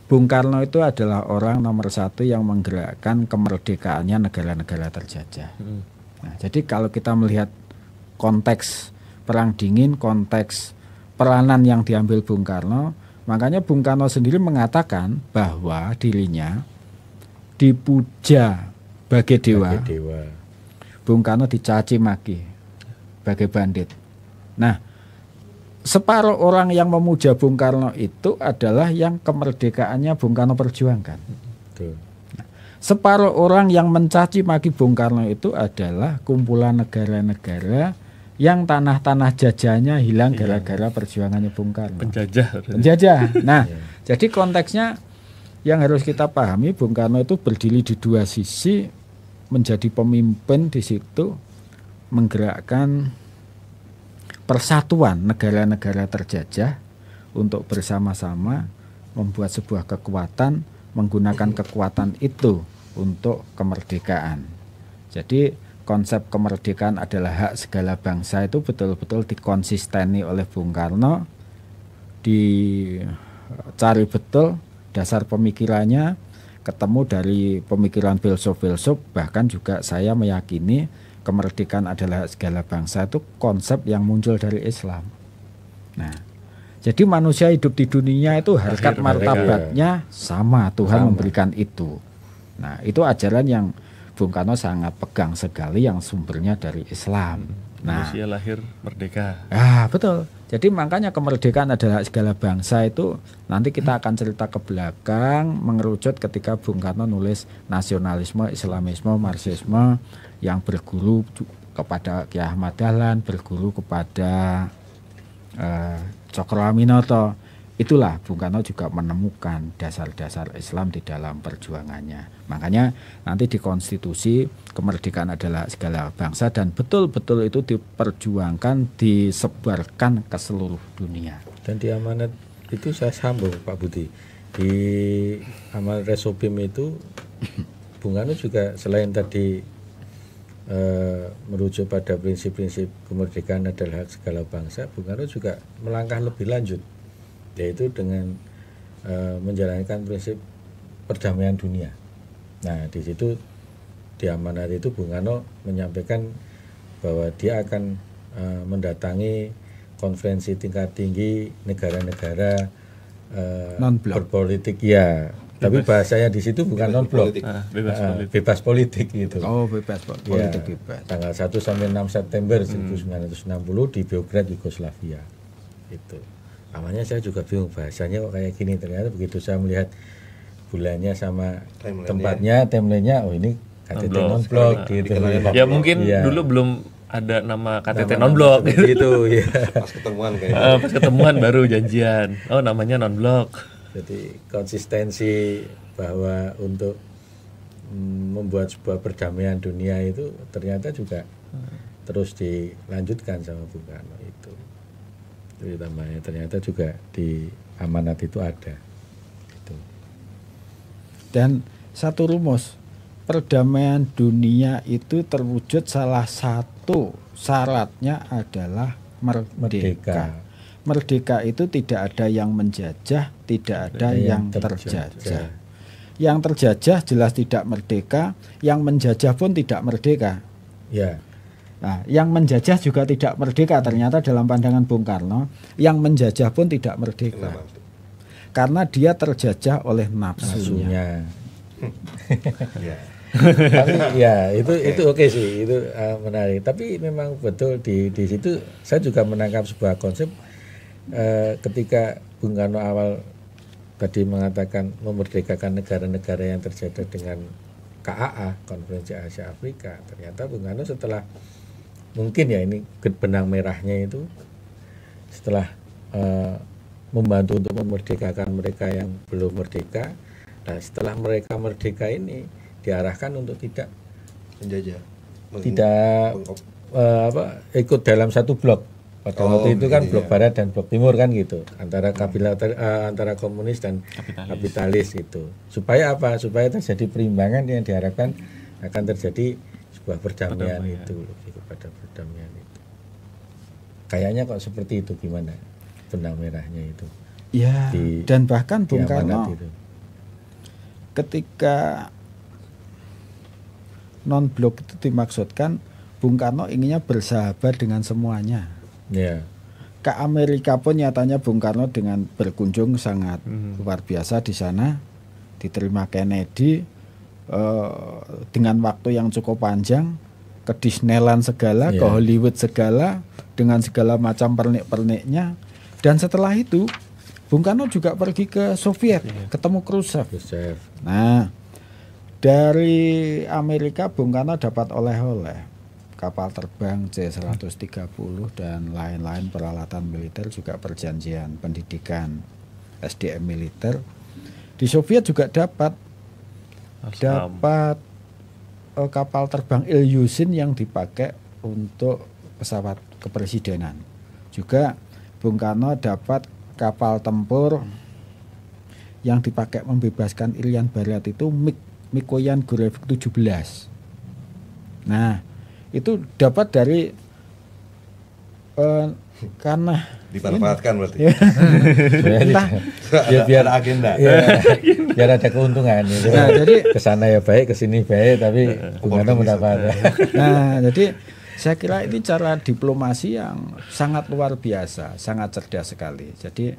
Bung Karno itu adalah orang nomor satu yang menggerakkan kemerdekaannya negara-negara terjajah. Nah, jadi kalau kita melihat konteks Perang Dingin, konteks peranan yang diambil Bung Karno. Makanya Bung Karno sendiri mengatakan bahwa dirinya dipuja bagai dewa. Bung Karno dicaci maki bagai bandit. Nah, separuh orang yang memuja Bung Karno itu adalah yang kemerdekaannya Bung Karno perjuangkan. Nah, separuh orang yang mencaci maki Bung Karno itu adalah kumpulan negara-negara yang tanah-tanah jajahnya hilang gara-gara perjuangannya Bung Karno. Penjajah. Nah, jadi konteksnya yang harus kita pahami, Bung Karno itu berdiri di dua sisi, menjadi pemimpin di situ, menggerakkan persatuan negara-negara terjajah untuk bersama-sama membuat sebuah kekuatan, menggunakan kekuatan itu untuk kemerdekaan. Jadi konsep kemerdekaan adalah hak segala bangsa itu betul-betul dikonsisteni oleh Bung Karno, dicari betul dasar pemikirannya, ketemu dari pemikiran filsuf-filsuf, bahkan juga saya meyakini kemerdekaan adalah segala bangsa itu konsep yang muncul dari Islam. Nah, jadi manusia hidup di dunia itu harkat martabatnya sama, Tuhan memberikan itu. Nah, itu ajaran yang Bung Karno sangat pegang sekali, yang sumbernya dari Islam. Nah, manusia lahir merdeka. Betul. Jadi makanya kemerdekaan adalah segala bangsa itu nanti kita akan cerita ke belakang, mengerucut ketika Bung Karno nulis nasionalisme, Islamisme, Marxisme, yang berguru kepada Ki Ahmad Dahlan, berguru kepada Cokroaminoto. Itulah Bung Karno juga menemukan dasar-dasar Islam di dalam perjuangannya. Makanya nanti di konstitusi kemerdekaan adalah segala bangsa, dan betul-betul itu diperjuangkan, disebarkan ke seluruh dunia. Dan di amanat itu saya sambung Pak Budi, di amanat Resopim itu Bung Karno juga selain tadi merujuk pada prinsip-prinsip kemerdekaan adalah hak segala bangsa, Bung Karno juga melangkah lebih lanjut, yaitu dengan menjalankan prinsip perdamaian dunia. Nah, di situ di amanat itu Bung Karno menyampaikan bahwa dia akan mendatangi konferensi tingkat tinggi negara-negara berpolitik, ya. Tapi bahasanya di situ bukan non-blok, bebas politik gitu. Oh, bebas politik, ya, bebas. Tanggal 1 sampai 6 September 1960 di Beograd, Yugoslavia. Itu. Awalnya saya juga bingung bahasanya kok kayak gini, ternyata begitu saya melihat bulannya sama tempatnya, timelinenya, oh ini KTT non-blok gitu. Ya mungkin dulu belum ada nama KTT non-blok gitu ya. Pas ketemuan kayaknya. Pas ketemuan baru janjian. Oh, namanya non-blok. Jadi konsistensi bahwa untuk membuat sebuah perdamaian dunia itu ternyata juga terus dilanjutkan sama Bung Karno itu. Jadi tambahnya ternyata juga di amanat itu ada. Gitu. Dan satu rumus, perdamaian dunia itu terwujud salah satu syaratnya adalah merdeka. Merdeka itu tidak ada yang menjajah, tidak ada yang terjajah. Yang terjajah jelas tidak merdeka, yang menjajah pun tidak merdeka. Ya. Nah, yang menjajah juga tidak merdeka ternyata dalam pandangan Bung Karno, yang menjajah pun tidak merdeka. Karena dia terjajah oleh nafsunya. Tapi ya itu oke sih, itu menarik. Tapi memang betul di situ saya juga menangkap sebuah konsep. Ketika Bung Karno awal tadi mengatakan memerdekakan negara-negara yang terjadi dengan KAA, Konferensi Asia Afrika, ternyata Bung Karno setelah mungkin ya ini benang merahnya itu setelah membantu untuk memerdekakan mereka yang belum merdeka, dan setelah mereka merdeka ini diarahkan untuk tidak menjajah, ikut dalam satu blok. Pada waktu itu kan blok barat dan blok timur kan gitu, antara antara komunis dan kapitalis gitu. Supaya apa? Supaya terjadi perimbangan yang diharapkan akan terjadi sebuah perdamaian itu, lebih kepada perdamaian itu. Kayaknya kok seperti itu, gimana benang merahnya itu? Ya, dan bahkan Bung Karno ketika non-blok itu dimaksudkan Bung Karno inginnya bersahabat dengan semuanya. Ya. Ke Amerika pun nyatanya Bung Karno dengan berkunjung sangat luar biasa di sana, diterima Kennedy dengan waktu yang cukup panjang, ke Disneyland segala, ke Hollywood segala, dengan segala macam pernik-perniknya. Dan setelah itu Bung Karno juga pergi ke Soviet, ketemu Khrushchev. Nah, dari Amerika Bung Karno dapat oleh-oleh kapal terbang C-130 dan lain-lain peralatan militer, juga perjanjian pendidikan SDM militer. Di Soviet juga dapat kapal terbang Ilyushin yang dipakai untuk pesawat kepresidenan. Juga Bung Karno dapat kapal tempur yang dipakai membebaskan Irian Barat itu Mikoyan Gorevich 17. Nah, itu dapat dari karena dimanfaatkan berarti. Entah biar agenda. Biar ada keuntungan gitu. Nah, jadi kesana ya baik, kesini baik, tapi Bung Karno mendapat. Nah, jadi saya kira ini cara diplomasi yang sangat luar biasa, sangat cerdas sekali. Jadi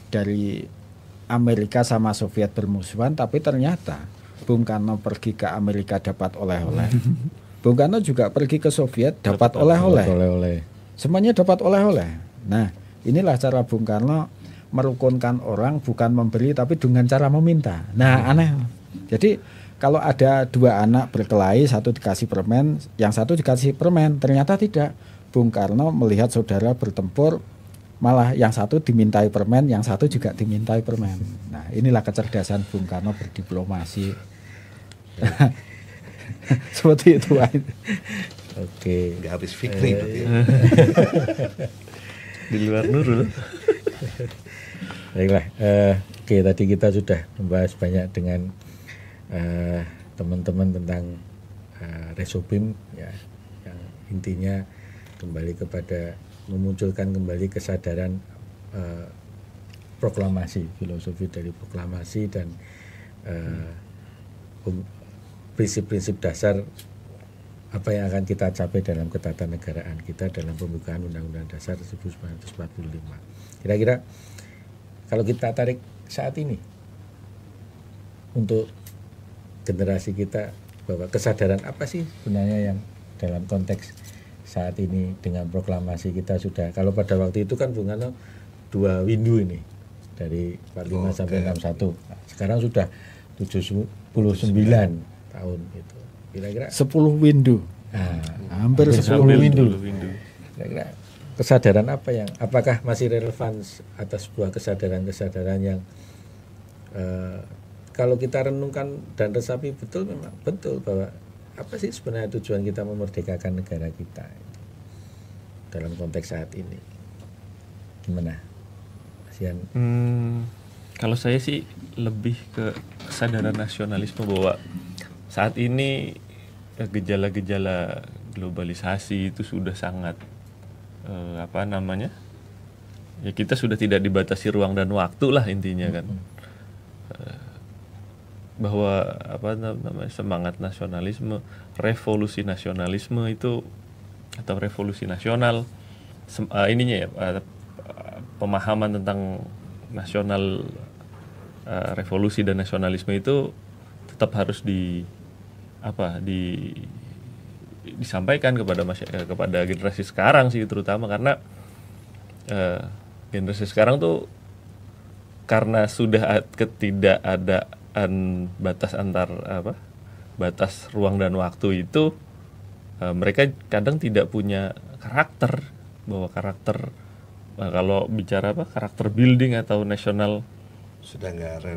dari Amerika sama Soviet bermusuhan, tapi ternyata Bung Karno pergi ke Amerika dapat oleh-oleh. Bung Karno juga pergi ke Soviet dapat oleh-oleh. Semuanya dapat oleh-oleh. Nah, inilah cara Bung Karno merukunkan orang, bukan memberi tapi dengan cara meminta. Nah, aneh. Jadi kalau ada dua anak berkelahi, satu dikasih permen, yang satu dikasih permen, ternyata tidak. Bung Karno melihat saudara bertempur, malah yang satu dimintai permen, yang satu juga dimintai permen. Nah, inilah kecerdasan Bung Karno berdiplomasi. Seperti itu. Oke, nggak habis fikri berarti ya. Di luar Nurul. Baiklah, oke, tadi kita sudah membahas banyak dengan teman-teman tentang Resobim ya, yang intinya kembali kepada memunculkan kembali kesadaran proklamasi, filosofi dari proklamasi dan prinsip-prinsip dasar apa yang akan kita capai dalam ketatanegaraan kita dalam pembukaan Undang-Undang Dasar 1945. Kira-kira kalau kita tarik saat ini untuk generasi kita, bahwa kesadaran apa sih sebenarnya yang dalam konteks saat ini dengan proklamasi kita sudah, kalau pada waktu itu kan Bung Karno 2 window ini dari 45 sampai 61. Nah, sekarang sudah 79 tahun itu. Kira-kira 10 window. Nah, hampir 10 window. Kira-kira kesadaran apa yang, apakah masih relevan atas sebuah kesadaran-kesadaran yang kalau kita renungkan dan resapi betul, memang betul bahwa apa sih sebenarnya tujuan kita memerdekakan negara kita dalam konteks saat ini? Gimana, Mas Yan? Kalau saya sih lebih ke kesadaran nasionalisme bahwa saat ini gejala-gejala globalisasi itu sudah sangat ya kita sudah tidak dibatasi ruang dan waktu lah intinya kan. Bahwa semangat nasionalisme, revolusi nasionalisme itu atau revolusi nasional pemahaman tentang nasional, revolusi dan nasionalisme itu tetap harus disampaikan kepada kepada generasi sekarang sih, terutama karena generasi sekarang tuh karena sudah ketidakadaan batas batas ruang dan waktu itu, mereka kadang tidak punya karakter, bahwa karakter kalau bicara karakter building atau nasional sudah nggak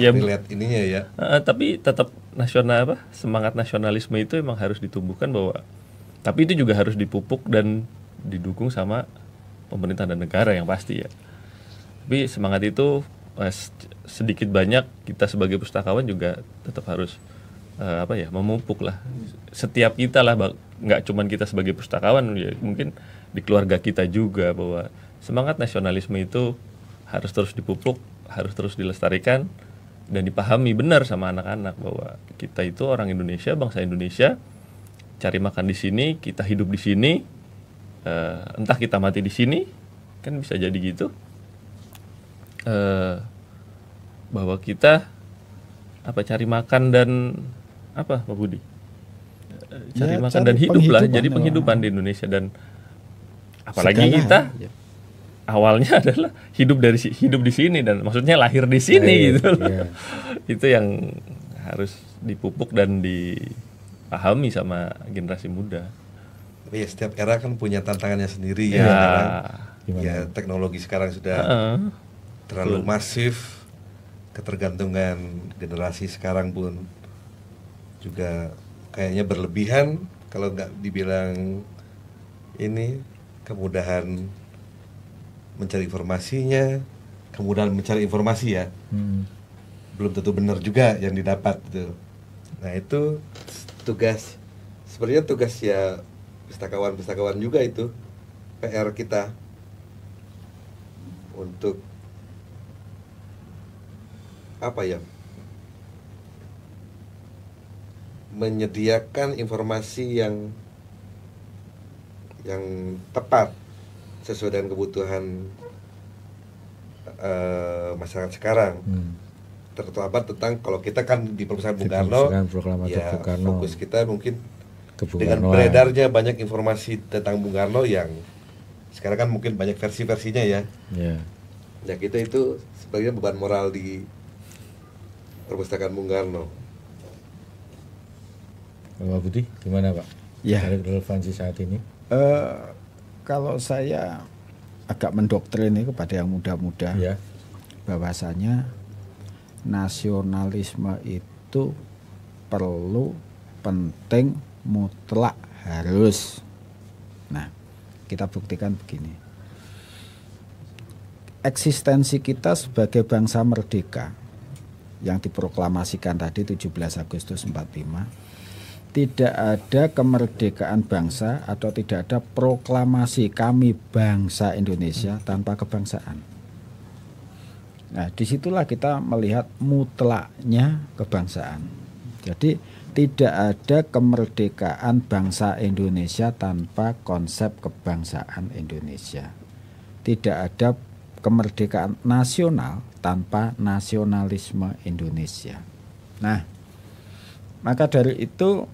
relate ininya ya. Tapi tetap nasional semangat nasionalisme itu emang harus ditumbuhkan, bahwa tapi itu juga harus dipupuk dan didukung sama pemerintah dan negara yang pasti ya. Tapi semangat itu sedikit banyak kita sebagai pustakawan juga tetap harus memupuk lah. Setiap kita lah, nggak cuman kita sebagai pustakawan ya, mungkin di keluarga kita juga, bahwa semangat nasionalisme itu harus terus dipupuk, harus terus dilestarikan dan dipahami benar sama anak-anak bahwa kita itu orang Indonesia, bangsa Indonesia, cari makan di sini, kita hidup di sini, entah kita mati di sini, kan bisa jadi gitu. Bahwa kita cari makan dan Pak Budi? Cari makan dan hidup lah, jadi penghidupan di Indonesia. Dan apalagi segala, kita awalnya adalah hidup di sini, dan maksudnya lahir di sini gitu loh. Itu yang harus dipupuk dan dipahami sama generasi muda. Ya, setiap era kan punya tantangannya sendiri ya. Sekarang ya teknologi sekarang sudah terlalu masif, ketergantungan generasi sekarang pun juga kayaknya berlebihan. Kalau nggak dibilang ini kemudahan mencari informasinya, kemudahan mencari informasi ya, belum tentu benar juga yang didapat gitu. Nah itu sebenarnya tugas ya pustakawan juga, itu PR kita untuk menyediakan informasi yang tepat sesuai dengan kebutuhan masyarakat sekarang. Terutama tentang, kalau kita kan di Perpustakaan Bung Karno, ya fokus kita mungkin dengan beredarnya banyak informasi tentang Bung Karno yang sekarang kan mungkin banyak versi-versinya ya. Ya kita itu sebagai beban moral di Perpustakaan Bung Karno. Pak Budi, gimana Pak? Dari relevansi saat ini? Kalau saya agak mendoktrin kepada yang muda-muda, bahwasanya nasionalisme itu perlu, penting, mutlak, harus. Nah, kita buktikan begini. Eksistensi kita sebagai bangsa merdeka yang diproklamasikan tadi 17 Agustus 45, tidak ada kemerdekaan bangsa atau tidak ada proklamasi kami bangsa Indonesia tanpa kebangsaan. Nah, disitulah kita melihat mutlaknya kebangsaan. Jadi tidak ada kemerdekaan bangsa Indonesia tanpa konsep kebangsaan Indonesia. Tidak ada kemerdekaan nasional tanpa nasionalisme Indonesia. Nah, maka dari itu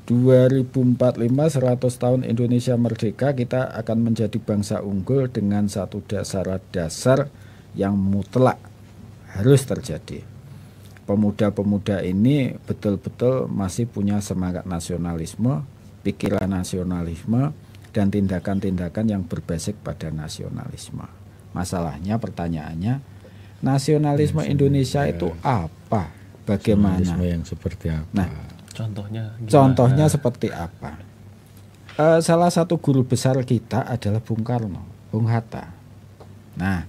2045 100 tahun Indonesia merdeka, kita akan menjadi bangsa unggul dengan satu syarat dasar yang mutlak harus terjadi. Pemuda-pemuda ini betul-betul masih punya semangat nasionalisme, pikiran nasionalisme, dan tindakan-tindakan yang berbasis pada nasionalisme. Masalahnya, pertanyaannya, nasionalisme Indonesia itu apa? Bagaimana? Nasionalisme yang seperti apa? Nah, contohnya seperti apa? Salah satu guru besar kita adalah Bung Karno, Bung Hatta. Nah,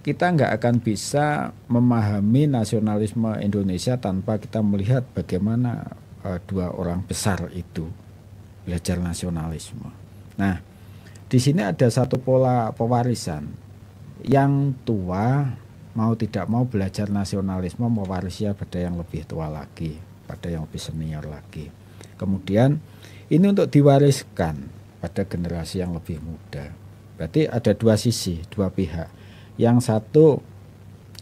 kita nggak akan bisa memahami nasionalisme Indonesia tanpa kita melihat bagaimana dua orang besar itu belajar nasionalisme. Nah, di sini ada satu pola pewarisan. Yang tua mau tidak mau belajar nasionalisme, mewarisi pada yang lebih tua lagi, pada yang lebih senior lagi. Kemudian ini untuk diwariskan pada generasi yang lebih muda. Berarti ada dua sisi, dua pihak. Yang satu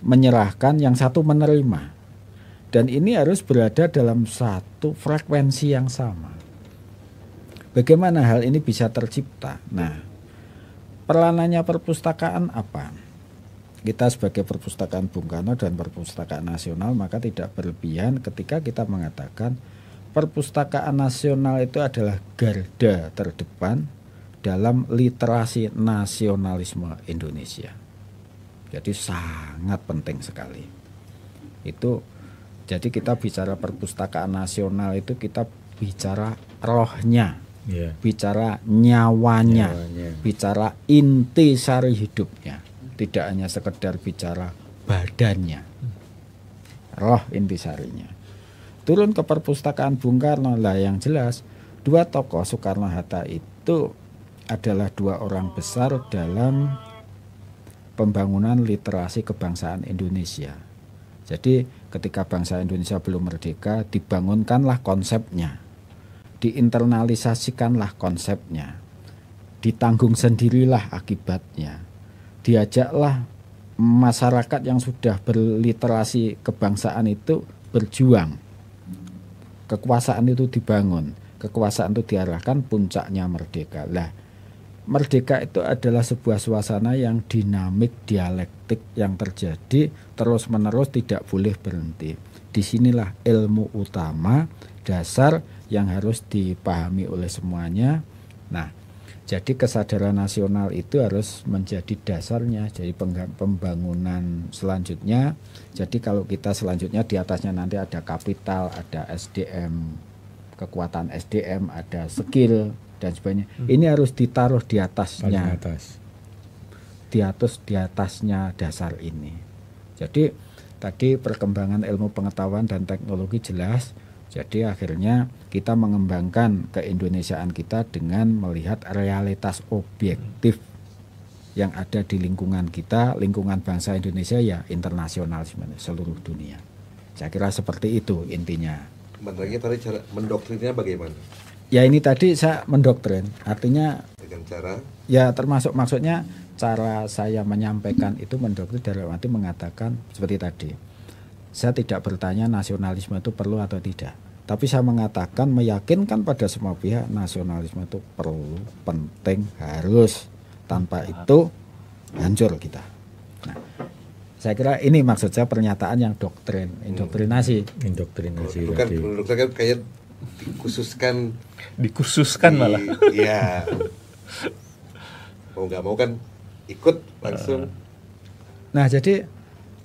menyerahkan, yang satu menerima. Dan ini harus berada dalam satu frekuensi yang sama. Bagaimana hal ini bisa tercipta? Nah, peranannya perpustakaan apa? Kita sebagai Perpustakaan Bung Karno dan Perpustakaan Nasional maka tidak berlebihan ketika kita mengatakan Perpustakaan Nasional itu adalah garda terdepan dalam literasi nasionalisme Indonesia. Jadi sangat penting sekali. Itu jadi kita bicara perpustakaan nasional itu kita bicara rohnya, bicara nyawanya, bicara inti sari hidupnya. Tidak hanya sekedar bicara badannya, roh intisarinya. Turun ke perpustakaan Bung Karno lah, yang jelas dua tokoh Soekarno-Hatta itu adalah dua orang besar dalam pembangunan literasi kebangsaan Indonesia. Jadi ketika bangsa Indonesia belum merdeka, dibangunkanlah konsepnya. diinternalisasikanlah konsepnya, ditanggung sendirilah akibatnya, diajaklah masyarakat yang sudah berliterasi kebangsaan itu berjuang, kekuasaan itu dibangun, kekuasaan itu diarahkan, puncaknya merdeka. Lah, merdeka itu adalah sebuah suasana yang dinamik, dialektik yang terjadi terus menerus, tidak boleh berhenti. Disinilah ilmu utama dasar yang harus dipahami oleh semuanya. Nah, jadi kesadaran nasional itu harus menjadi dasarnya. Jadi pembangunan selanjutnya. Jadi kalau kita selanjutnya di atasnya nanti ada kapital, ada SDM, kekuatan SDM, ada skill dan sebagainya. Ini harus ditaruh di atasnya. Di atasnya dasar ini. Jadi tadi perkembangan ilmu pengetahuan dan teknologi jelas. Jadi akhirnya kita mengembangkan keindonesiaan kita dengan melihat realitas objektif yang ada di lingkungan kita, lingkungan bangsa Indonesia ya internasional sebenarnya, seluruh dunia. Saya kira seperti itu intinya. Sebenarnya tadi cara mendoktrinnya bagaimana? Ya ini tadi saya mendoktrin, artinya dengan cara? Ya termasuk maksudnya cara saya menyampaikan itu mendoktrin dalam arti mengatakan seperti tadi. Saya tidak bertanya nasionalisme itu perlu atau tidak. Tapi saya mengatakan, meyakinkan pada semua pihak nasionalisme itu perlu, penting, harus. Tanpa itu hancur kita. Nah, saya kira ini maksud saya pernyataan yang doktrin, indoktrinasi. Itu kan menurut saya kayak dikhususkan malah. Iya. Mau nggak mau kan ikut langsung. Nah, jadi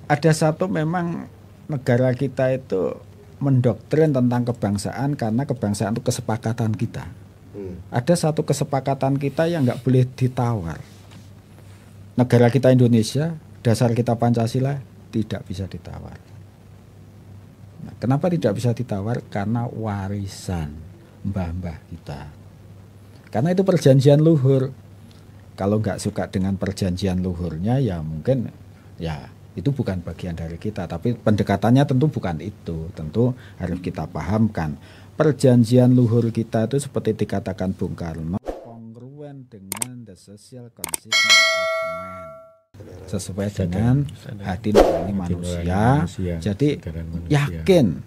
ada satu memang negara kita itu mendoktrin tentang kebangsaan karena kebangsaan itu kesepakatan kita. Ada satu kesepakatan kita yang nggak boleh ditawar. Negara kita Indonesia, dasar kita Pancasila tidak bisa ditawar. Nah, kenapa tidak bisa ditawar? Karena warisan mbah-mbah kita. Karena itu perjanjian luhur. Kalau nggak suka dengan perjanjian luhurnya ya mungkin ya itu bukan bagian dari kita, tapi pendekatannya tentu bukan itu. Tentu harus kita pahamkan. Perjanjian luhur kita itu seperti dikatakan Bung Karno, kongruen dengan the social consciousness of man. Sesuai dengan hati nurani manusia. Jadi yakin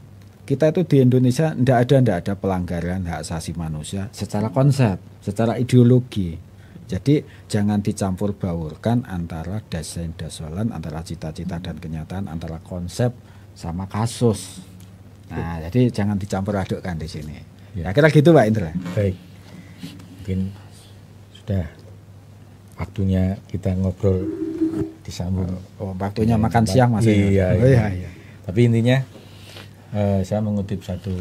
kita itu di Indonesia tidak ada pelanggaran hak asasi manusia secara konsep, secara ideologi. Jadi jangan dicampur baurkan antara desain-desolan, antara cita-cita dan kenyataan, antara konsep sama kasus. Nah, jadi jangan dicampur adukkan di sini. Ya, kira gitu Pak Indra. Baik. Mungkin sudah waktunya kita ngobrol disambung. Waktunya makan siang Mas. Iya. Tapi intinya saya mengutip satu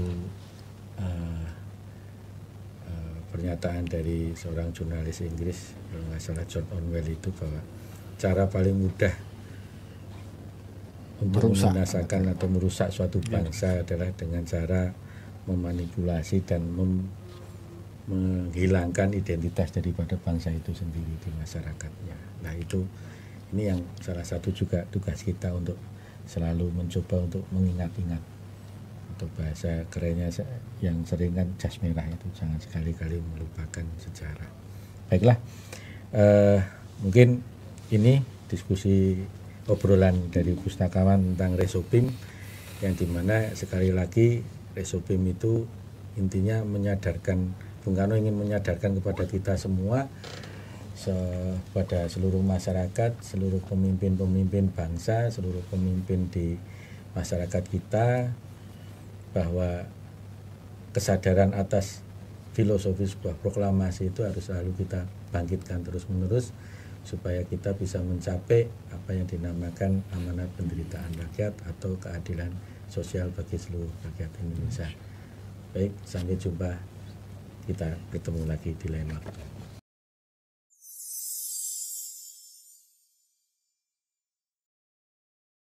pernyataan dari seorang jurnalis Inggris, kalau nggak salah John Orwell itu, bahwa cara paling mudah untuk membinasakan atau merusak suatu bangsa adalah dengan cara memanipulasi dan menghilangkan identitas daripada bangsa itu sendiri di masyarakatnya. Nah ini yang salah satu juga tugas kita untuk selalu mencoba untuk mengingat-ingat. Atau bahasa kerennya yang sering kan jas merah itu, jangan sekali-kali melupakan sejarah. Baiklah, mungkin ini diskusi obrolan dari pustakawan tentang Resopim, yang dimana sekali lagi Resopim itu intinya menyadarkan, Bung Karno ingin menyadarkan kepada kita semua, pada seluruh masyarakat, seluruh pemimpin-pemimpin bangsa, seluruh pemimpin di masyarakat kita, bahwa kesadaran atas filosofi sebuah proklamasi itu harus selalu kita bangkitkan terus-menerus supaya kita bisa mencapai apa yang dinamakan amanat penderitaan rakyat atau keadilan sosial bagi seluruh rakyat Indonesia. Baik, sampai jumpa, kita bertemu lagi di lain waktu.